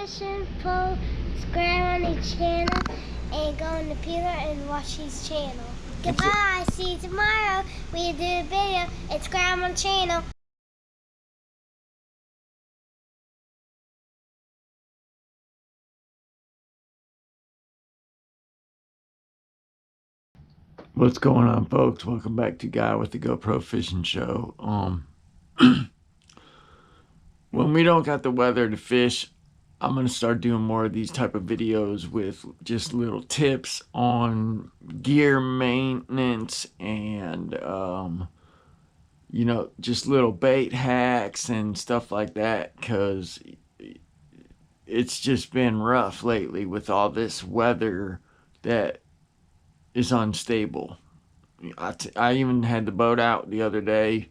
fishing, pull, subscribe on his channel, and go on the Peeler and watch his channel. Goodbye. See you tomorrow. We do a video. And subscribe on the channel. What's going on, folks? Welcome back to Guy with the GoPro Fishing Show. When we don't got the weather to fish, I'm going to start doing more of these type of videos with just little tips on gear maintenance and, just little bait hacks and stuff like that, because it's just been rough lately with all this weather that is unstable. I even had the boat out the other day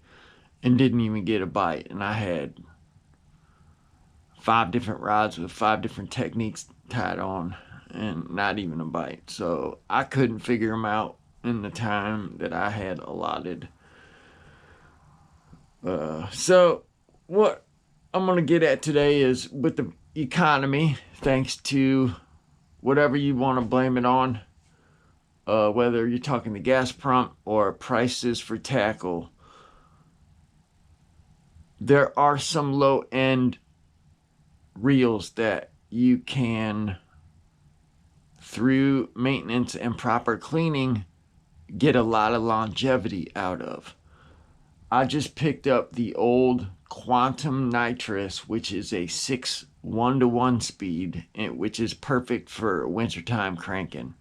and didn't even get a bite, and I had 5 different rods with 5 different techniques tied on and not even a bite. So I couldn't figure them out in the time that I had allotted. So what I'm going to get at today is, with the economy, thanks to whatever you want to blame it on, whether you're talking the gas pump or prices for tackle, there are some low-end reels that you can, through maintenance and proper cleaning, get a lot of longevity out of. I just picked up the old Quantum Nitrous, which is a 6 1-to-1 speed, which is perfect for wintertime cranking.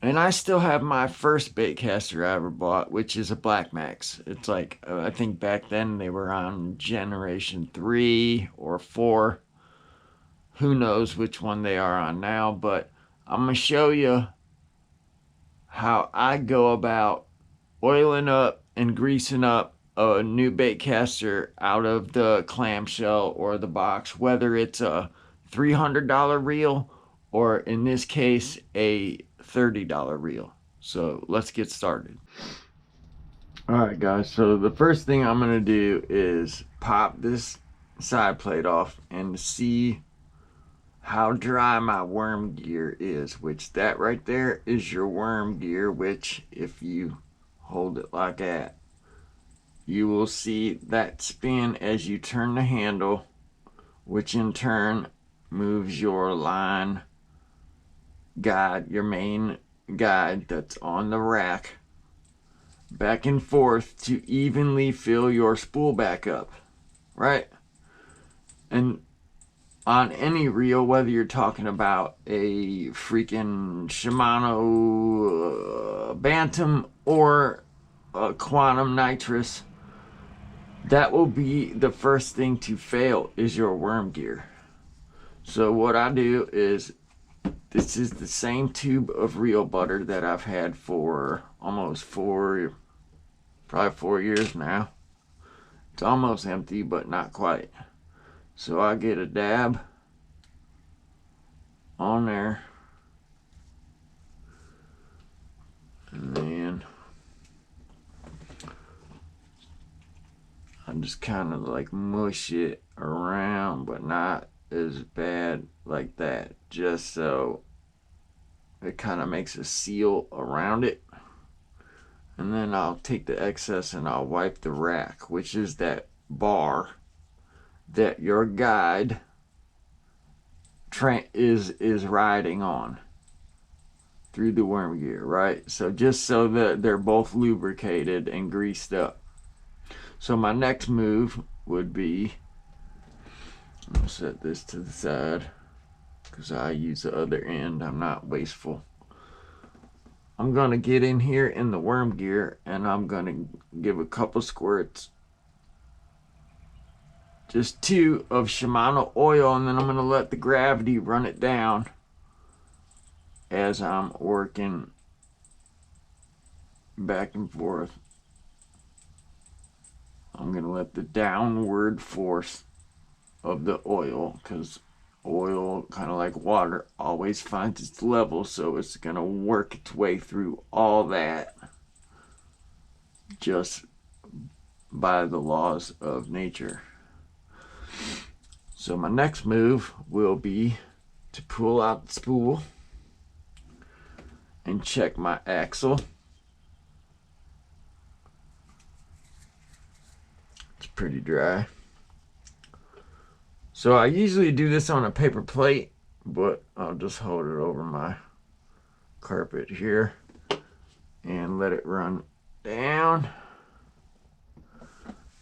And I still have my first Baitcaster I ever bought, which is a Black Max. It's like, I think back then they were on generation 3 or 4. Who knows which one they are on now, but I'm going to show you how I go about oiling up and greasing up a new Baitcaster out of the clamshell or the box, whether it's a $300 reel or, in this case, a $30 reel. So let's get started. Alright guys, so the first thing I'm going to do is pop this side plate off and see how dry my worm gear is, which that right there is your worm gear, which if you hold it like that, you will see that spin as you turn the handle, which in turn moves your line guide, your main guide that's on the rack, back and forth to evenly fill your spool back up, right? And on any reel, whether you're talking about a freaking Shimano Bantam or a Quantum Nitrous, that will be the first thing to fail, is your worm gear. So what I do is, this is the same tube of reel butter that I've had for almost probably 4 years now. It's almost empty, but not quite. So I get a dab on there, and then I just kind of like mush it around, but not as bad like that, just so it kind of makes a seal around it. And then I'll take the excess and I'll wipe the rack, which is that bar that your guide is riding on through the worm gear, right? So just so that they're both lubricated and greased up. So my next move would be, I'll set this to the side because I use the other end. I'm not wasteful. I'm going to get in here in the worm gear and I'm going to give a couple squirts, just 2 of Shimano oil, and then I'm going to let the gravity run it down as I'm working back and forth. I'm going to let the downward force of the oil, because oil, kind of like water, always finds its level, so it's going to work its way through all that just by the laws of nature. So my next move will be to pull out the spool and check my axle. It's pretty dry. So I usually do this on a paper plate, but I'll just hold it over my carpet here and let it run down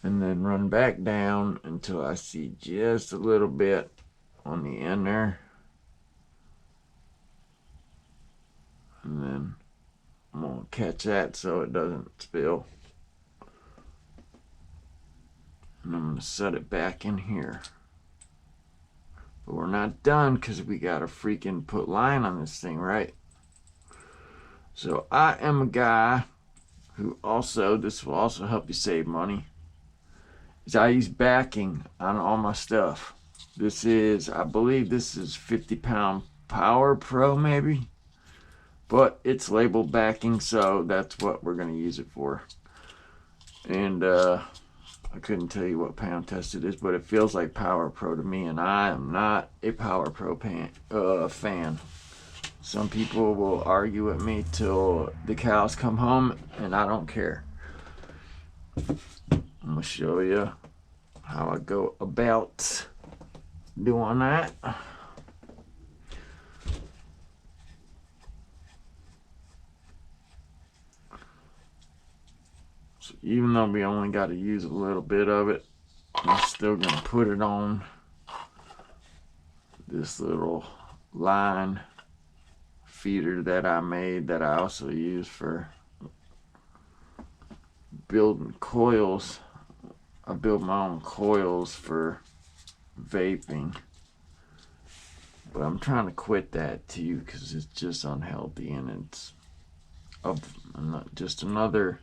and then run back down until I see just a little bit on the end there. And then I'm going to catch that so it doesn't spill. And I'm going to set it back in here. But we're not done because we got to freaking put line on this thing, right? So I am a guy who also, this will also help you save money, is I use backing on all my stuff. This is, I believe this is 50-pound Power Pro maybe, but it's labeled backing, so that's what we're going to use it for. And I couldn't tell you what pound test it is, but it feels like Power Pro to me, and I am not a Power Pro fan. Some people will argue with me till the cows come home, and I don't care. I'm going to show you how I go about doing that. So even though we only got to use a little bit of it, I'm still going to put it on this little line feeder that I made that I also use for building coils. I build my own coils for vaping, but I'm trying to quit that too because it's just unhealthy, and it's just another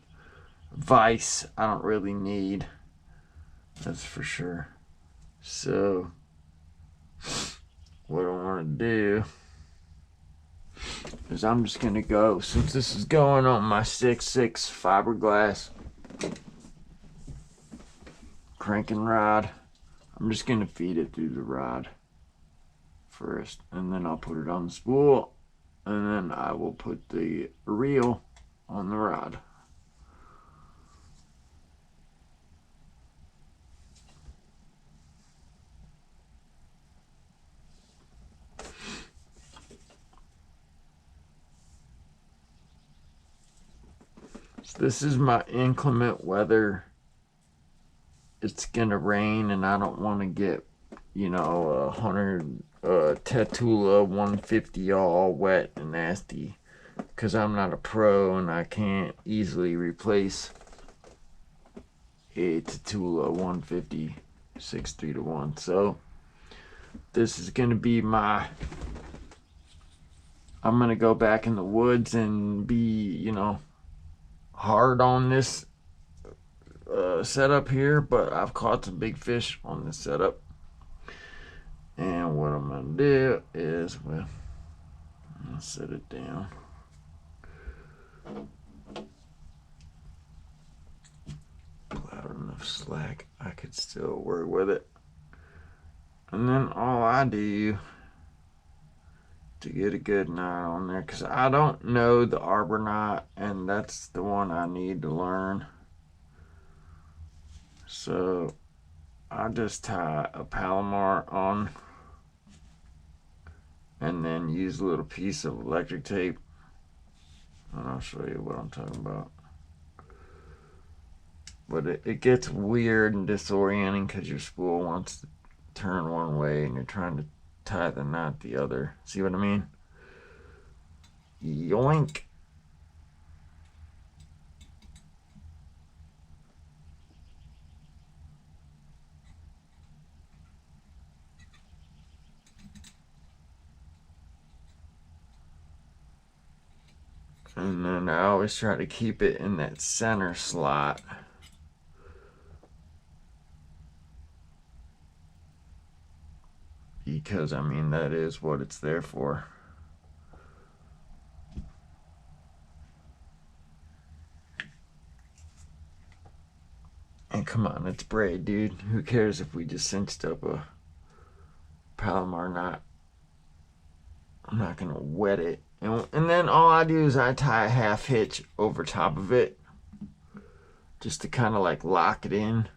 vice I don't really need, that's for sure. So what I want to do is I'm just going to go, since this is going on my 6.6 fiberglass cranking rod, I'm just going to feed it through the rod first, and then I'll put it on the spool, and then I will put the reel on the rod. So this is my inclement weather. It's gonna rain, and I don't want to get, 100 Tatula 150 all wet and nasty, because I'm not a pro and I can't easily replace a Tatula 150 6.3-1. So this is gonna be I'm gonna go back in the woods and be, hard on this setup here, but I've caught some big fish on this setup. And what I'm gonna do is, I'm gonna set it down. Pull out enough slack, I could still work with it. And then all I do to get a good knot on there, because I don't know the arbor knot, and that's the one I need to learn. So I just tie a Palomar on and then use a little piece of electric tape, and I'll show you what I'm talking about. But it gets weird and disorienting because your spool wants to turn one way and you're trying to tie the knot the other. See what I mean? Yoink. And then I always try to keep it in that center slot. Because, that is what it's there for. And come on, it's braid, dude. Who cares if we just cinched up a Palomar knot. I'm not going to wet it. And then all I do is I tie a half hitch over top of it just to kind of like lock it in.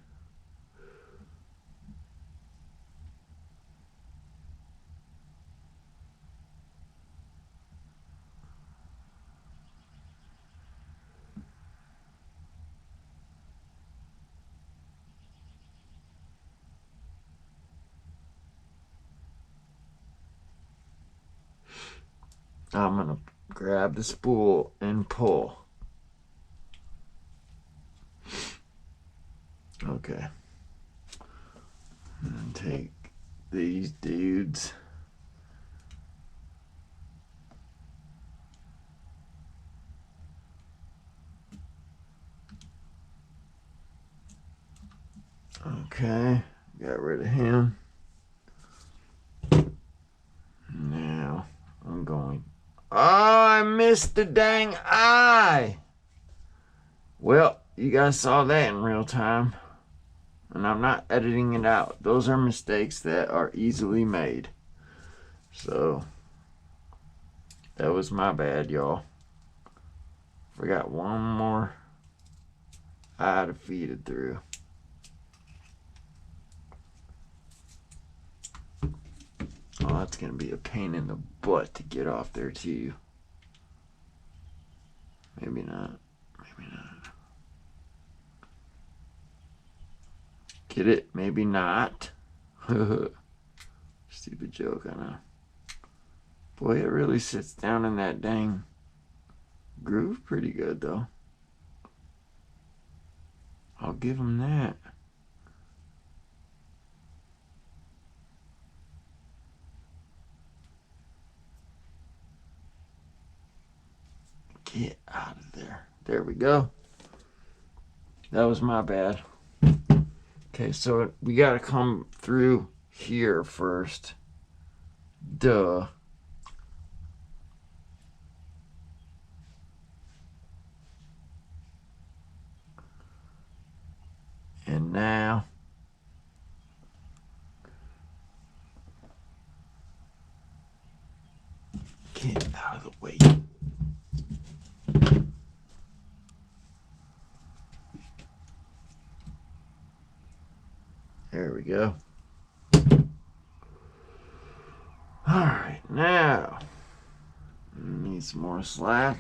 I'm going to grab the spool and pull. Okay. And take these dudes. Okay. Got rid of him. Now I'm going. Oh, I missed the dang eye. Well, you guys saw that in real time. And I'm not editing it out. Those are mistakes that are easily made. So, that was my bad, y'all. Forgot one more eye to feed it through. Oh, that's going to be a pain in the butt to get off there, too. Maybe not. Maybe not. Get it? Maybe not. Stupid joke, I know. Boy, it really sits down in that dang groove pretty good, though. I'll give him that. Get out of there. There we go. That was my bad. Okay, so we got to come through here first. Duh. And now get out of the way. There we go. Alright, now need some more slack.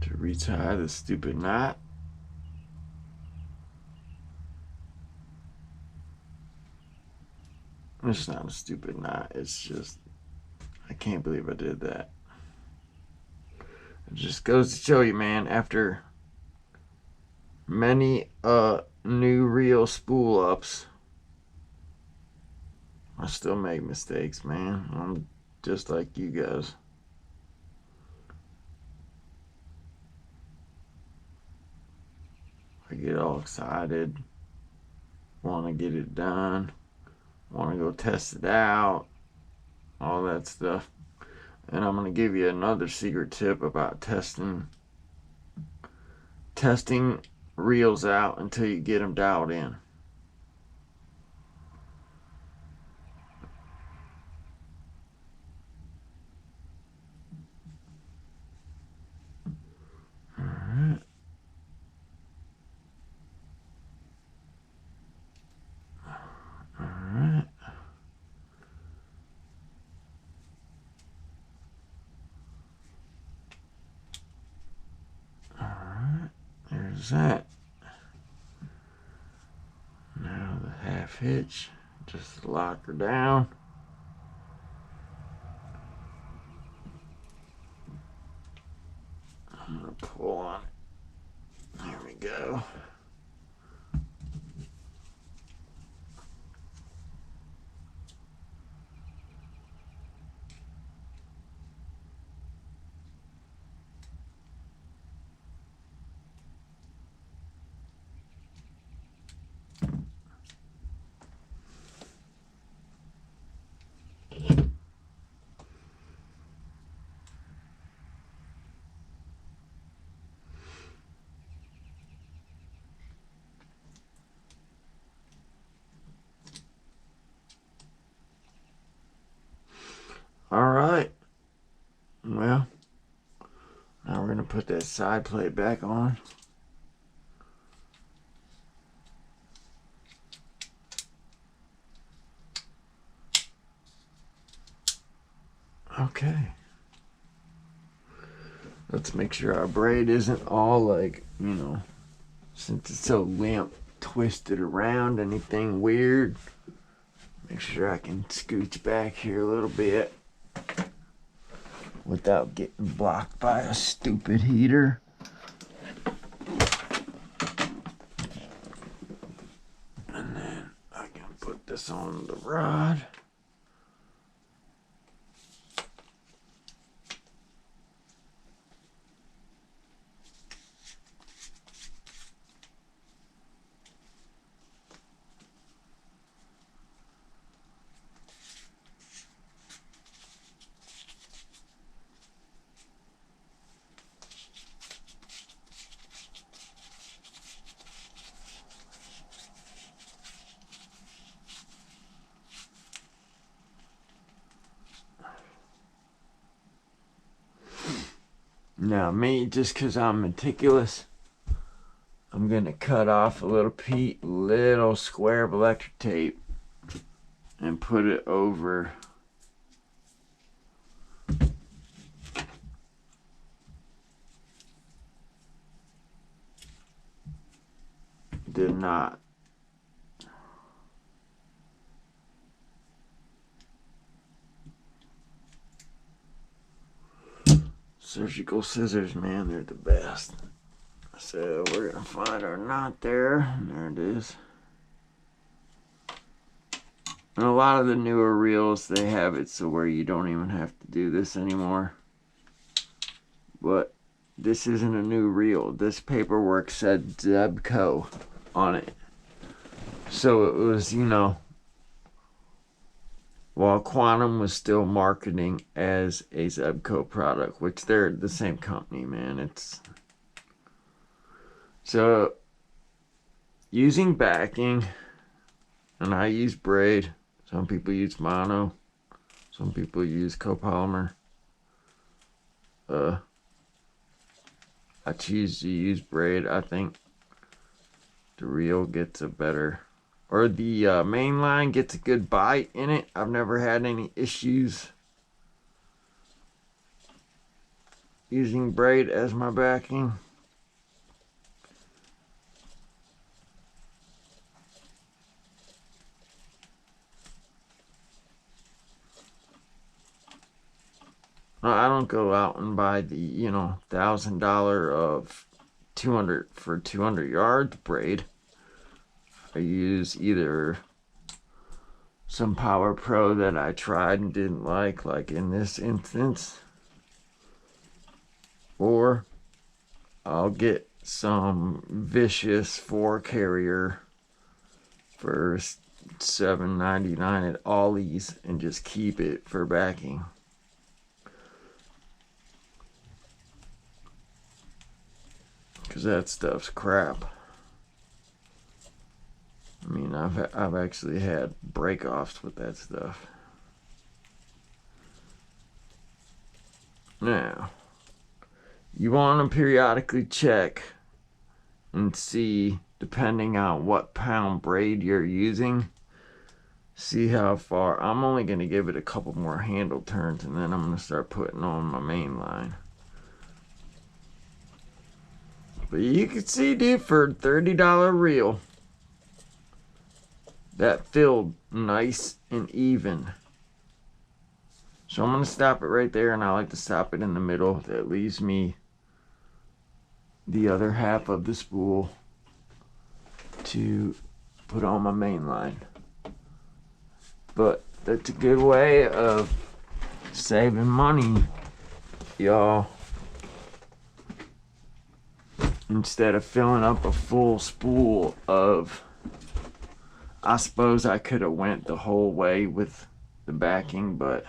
To retie the stupid knot. It's not a stupid knot, it's just, I can't believe I did that. It just goes to show you, man, after many new reel spool ups, I still make mistakes, man. I'm just like you guys. I get all excited, want to get it done, want to go test it out, all that stuff. And I'm going to give you another secret tip about testing reels out until you get them dialed in. Alright. Alright. Alright. There's that. Now the half hitch. Just lock her down. I'm going to pull on it. There we go. put that side plate back on. Okay. Let's make sure our braid isn't all like, since it's so limp, twisted around, anything weird. Make sure I can scooch back here a little bit without getting blocked by a stupid heater. And then I can put this on the rod. Now me, just because I'm meticulous, I'm going to cut off a little square of electric tape and put it over the knot. Surgical scissors, man, they're the best. So we're gonna find our knot there, and there it is. And a lot of the newer reels, they have it so where you don't even have to do this anymore. But this isn't a new reel. This paperwork said Zebco on it. So it was, while Quantum was still marketing as a Zebco product, which they're the same company, man. It's so using backing, and I use braid. Some people use mono. Some people use copolymer. I choose to use braid. I think the reel gets a better, or the main line gets a good bite in it. I've never had any issues using braid as my backing. I don't go out and buy the, $1,000 of 200 yards braid. I use either some Power Pro that I tried and didn't like in this instance, or I'll get some vicious 4 carrier for $7.99 at Ollie's and just keep it for backing. Because that stuff's crap. I mean, I've actually had break-offs with that stuff. Now, you want to periodically check and see, depending on what pound braid you're using, see how far. I'm only going to give it a couple more handle turns, and then I'm going to start putting on my main line. But you can see, dude, for a $30 reel, that filled nice and even. So I'm going to stop it right there, and I like to stop it in the middle. That leaves me the other half of the spool to put on my main line. But that's a good way of saving money, y'all. Instead of filling up a full spool of, I suppose I could have went the whole way with the backing, but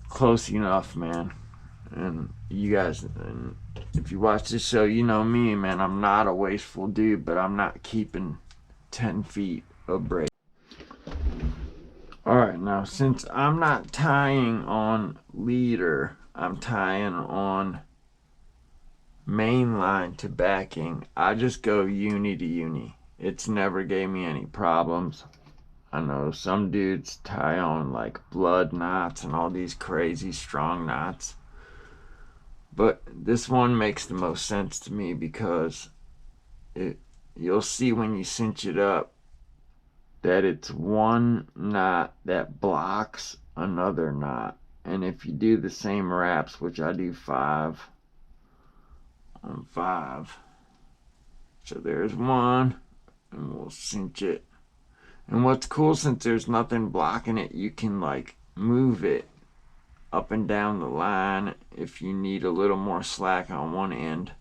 close enough, man. And you guys, and if you watch this show, you know me, man. I'm not a wasteful dude, but I'm not keeping 10 feet of braid. Alright, now since I'm not tying on leader, I'm tying on main line to backing, I just go uni to uni. It's never gave me any problems. I know some dudes tie on like blood knots and all these crazy strong knots, but this one makes the most sense to me because you'll see when you cinch it up that it's one knot that blocks another knot. And if you do the same wraps, which I do 5 on 5, so there's one, and we'll cinch it. And what's cool, since there's nothing blocking it, you can like move it up and down the line if you need a little more slack on one end.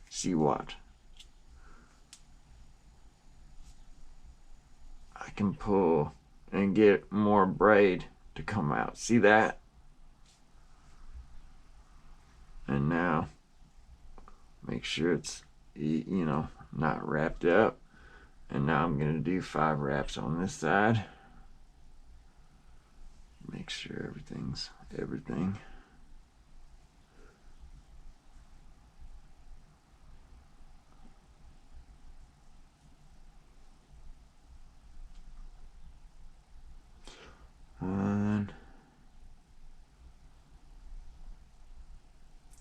See what? I can pull and get more braid to come out. See that? And now make sure it's, you know, not wrapped up. And now I'm going to do 5 wraps on this side. Make sure everything's everything. One,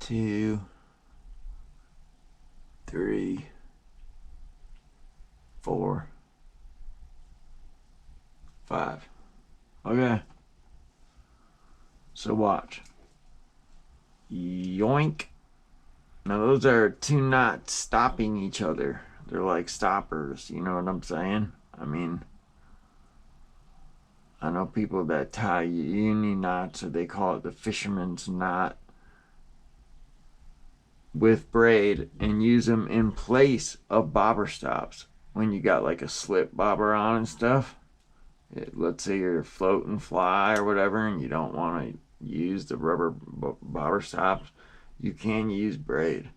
2, 3, 4, 5. Okay. So watch. Yoink. Now those are 2 knots stopping each other. They're like stoppers, you know what I'm saying? I mean, I know people that tie uni knots, or they call it the fisherman's knot, with braid and use them in place of bobber stops when you got like a slip bobber on and stuff. Let's say you're floating fly or whatever and you don't want to use the rubber bobber stops, you can use braid.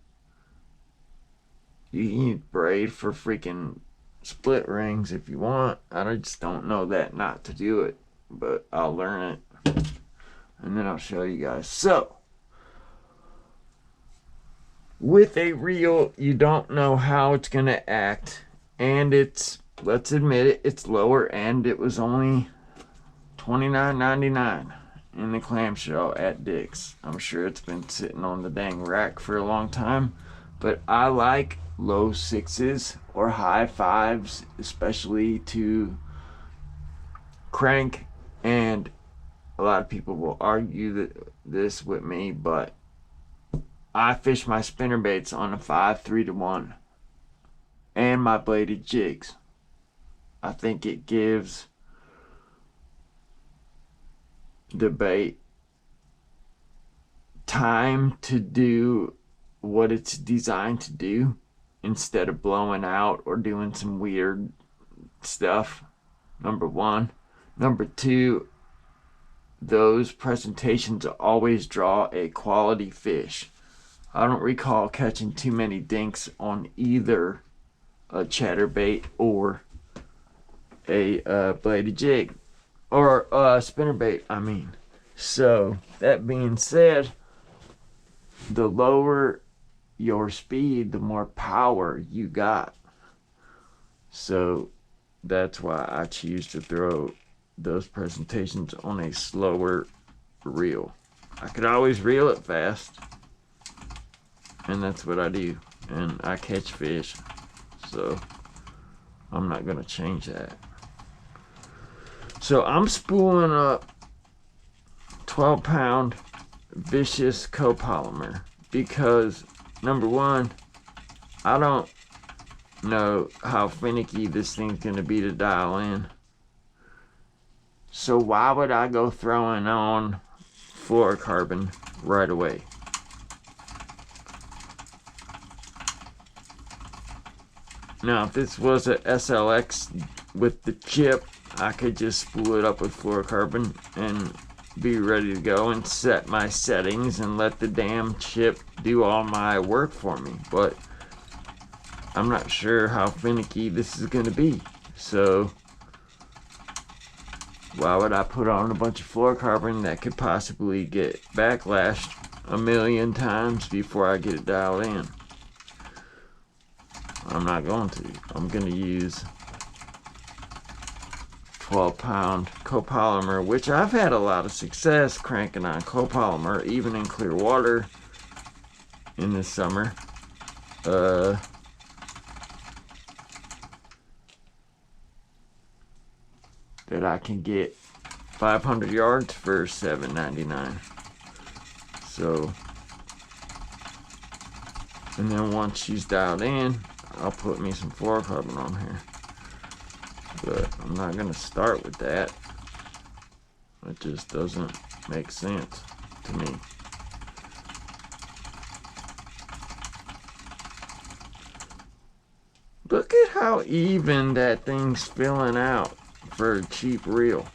You can use braid for freaking split rings if you want. I just don't know that knot to do it, but I'll learn it and then I'll show you guys. So with a reel, you don't know how it's going to act, and it's, let's admit it, it's lower end. It was only $29.99 in the clamshell at Dick's. I'm sure it's been sitting on the dang rack for a long time, but I like low 6s or high 5s, especially to crank. And a lot of people will argue this with me, but I fish my spinnerbaits on a 5 3-to-1 and my bladed jigs. I think it gives the bait time to do what it's designed to do instead of blowing out or doing some weird stuff. Number 1. Number 2, those presentations always draw a quality fish. I don't recall catching too many dinks on either a chatterbait or a bladed jig, or a spinnerbait, I mean. So that being said, the lower your speed, the more power you got. So that's why I choose to throw those presentations on a slower reel. I could always reel it fast, and that's what I do, and I catch fish, so I'm not gonna change that. So I'm spooling up 12-pound vicious copolymer because, number 1, I don't know how finicky this thing's gonna be to dial in. So why would I go throwing on fluorocarbon right away? Now, if this was a SLX with the chip, I could just spool it up with fluorocarbon and be ready to go and set my settings and let the damn chip do all my work for me. But I'm not sure how finicky this is going to be. So why would I put on a bunch of fluorocarbon that could possibly get backlashed a million times before I get it dialed in. I'm not going to. I'm going to use 12-pound copolymer, which I've had a lot of success cranking on copolymer, even in clear water in the summer. That I can get 500 yards for $7.99. So, and then once she's dialed in, I'll put me some fluorocarbon on here. But I'm not going to start with that. It just doesn't make sense to me. Look at how even that thing's filling out for a cheap reel.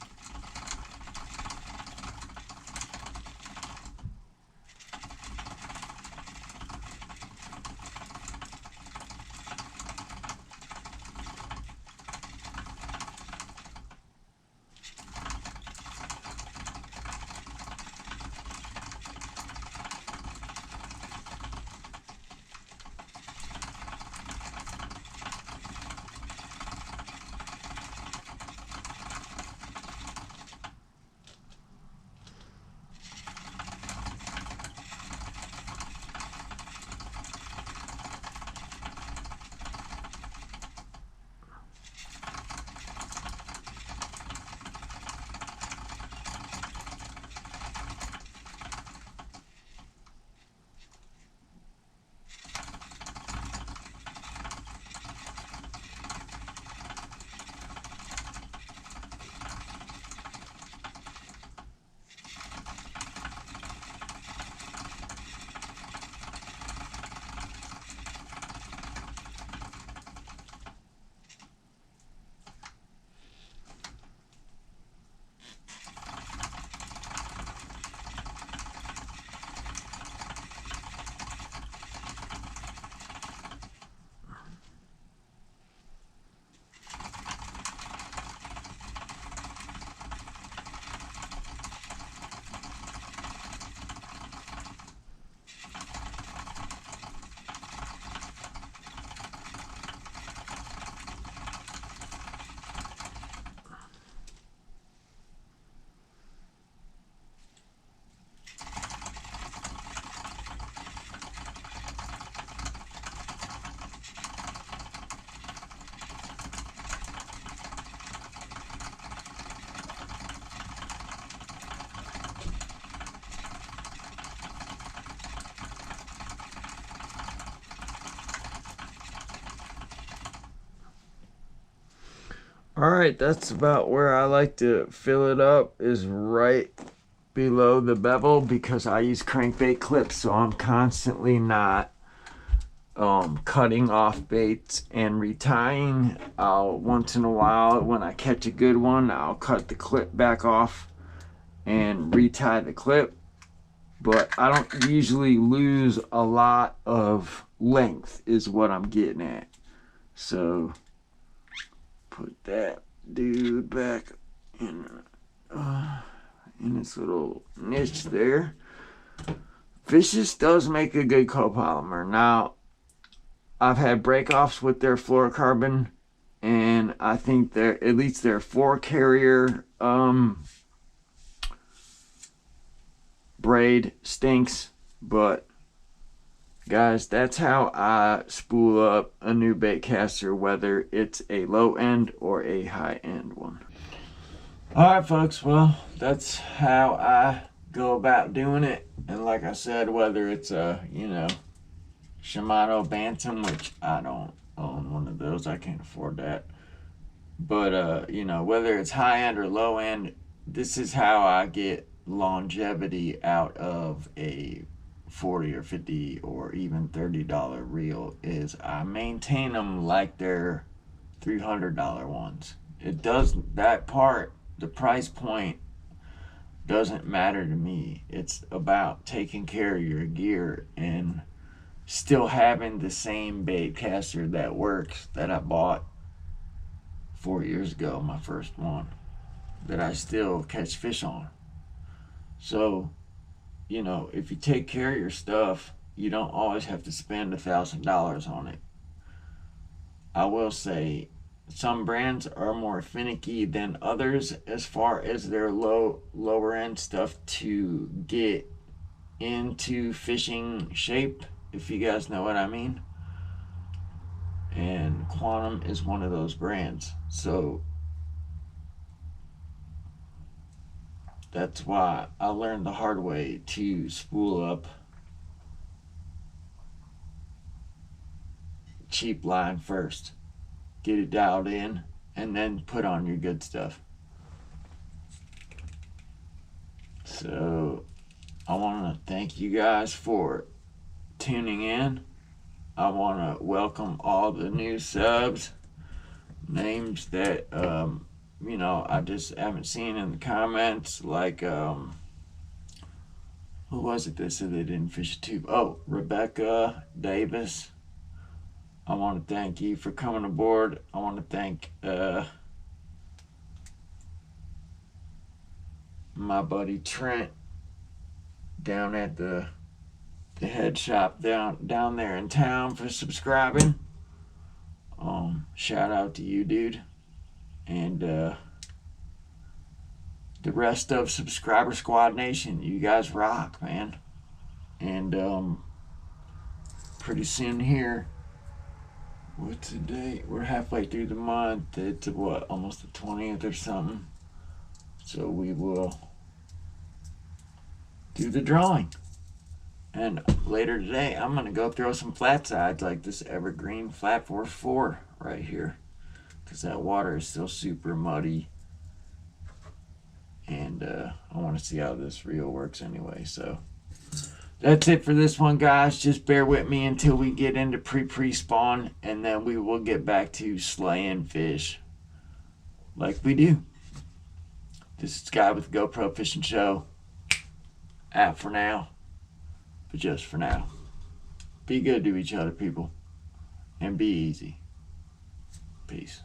Alright, that's about where I like to fill it up, is right below the bevel, because I use crankbait clips, so I'm constantly not cutting off baits and retying. I'll once in a while, when I catch a good one, I'll cut the clip back off and retie the clip, but I don't usually lose a lot of length is what I'm getting at. So put that dude back in its little niche there. Fishes does make a good copolymer. Now, I've had break-offs with their fluorocarbon, and I think at least their 4-carrier braid stinks, but guys, that's how I spool up a new baitcaster, whether it's a low end or a high end one. Alright folks, well, that's how I go about doing it. And like I said, whether it's a, Shimano Bantam, which I don't own one of those, I can't afford that. But, whether it's high end or low end, this is how I get longevity out of a $40 or $50 or even $30 reel, is I maintain them like they're $300 ones. It does, that part, the price point doesn't matter to me. It's about taking care of your gear and still having the same baitcaster that works that I bought 4 years ago, my first one, that I still catch fish on. So you know, if you take care of your stuff, you don't always have to spend $1,000 on it. I will say some brands are more finicky than others as far as their lower end stuff to get into fishing shape, if you guys know what I mean. And Quantum is one of those brands. So that's why I learned the hard way to spool up cheap line first. Get it dialed in and then put on your good stuff. So I want to thank you guys for tuning in. I want to welcome all the new subs, names that you know, I just haven't seen in the comments, like who was it that said they didn't fish a tube? Oh, Rebecca Davis. I want to thank you for coming aboard. I want to thank my buddy Trent down at the head shop down there in town for subscribing. Shout out to you, dude, and the rest of Subscriber Squad Nation. You guys rock, man. And pretty soon here, what's the date? We're halfway through the month. It's what, almost the 20th or something. So we will do the drawing. And later today, I'm going to go throw some flat sides like this Evergreen Flat Force 4 right here. Because that water is still super muddy. And I want to see how this reel works anyway. So that's it for this one, guys. Just bear with me until we get into pre-spawn. And then we will get back to slaying fish like we do. This is Guy with the GoPro Fishing Show. Out for now. But just for now. Be good to each other, people. And be easy. Peace.